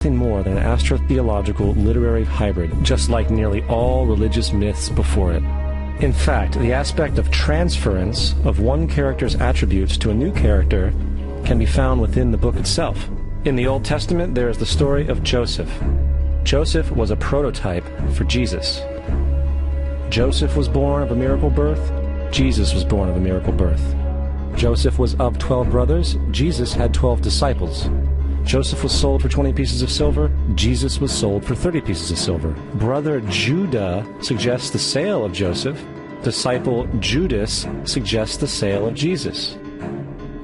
nothing more than an astrotheological literary hybrid, just like nearly all religious myths before it. In fact, the aspect of transference of one character's attributes to a new character can be found within the book itself. In the Old Testament, there is the story of Joseph. Joseph was a prototype for Jesus. Joseph was born of a miracle birth. Jesus was born of a miracle birth. Joseph was of 12 brothers. Jesus had 12 disciples. Joseph was sold for 20 pieces of silver. Jesus was sold for 30 pieces of silver. Brother Judah suggests the sale of Joseph. Disciple Judas suggests the sale of Jesus.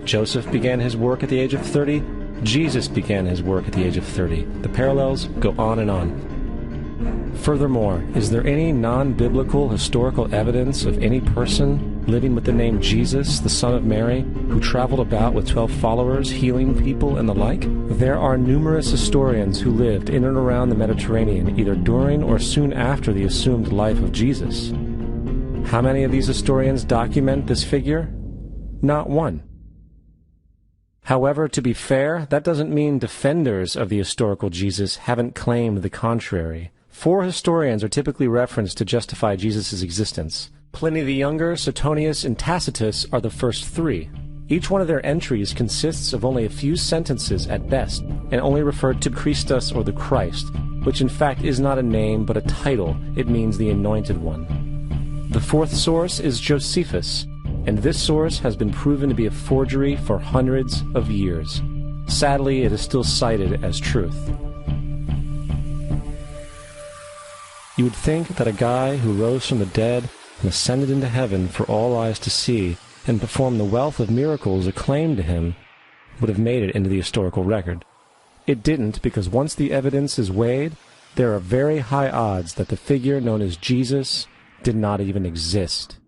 Joseph began his work at the age of 30. Jesus began his work at the age of 30. The parallels go on and on. Furthermore, is there any non-biblical historical evidence of any person living with the name Jesus, the son of Mary, who traveled about with 12 followers, healing people and the like? There are numerous historians who lived in and around the Mediterranean, either during or soon after the assumed life of Jesus. How many of these historians document this figure? Not one. However, to be fair, that doesn't mean defenders of the historical Jesus haven't claimed the contrary. 4 historians are typically referenced to justify Jesus' existence. Pliny the Younger, Suetonius, and Tacitus are the first 3. Each one of their entries consists of only a few sentences at best, and only referred to Christus or the Christ, which in fact is not a name but a title. It means the Anointed One. The 4th source is Josephus, and this source has been proven to be a forgery for hundreds of years. Sadly, it is still cited as truth. You would think that a guy who rose from the dead and ascended into heaven for all eyes to see and performed the wealth of miracles acclaimed to him would have made it into the historical record. It didn't, because once the evidence is weighed, there are very high odds that the figure known as Jesus did not even exist.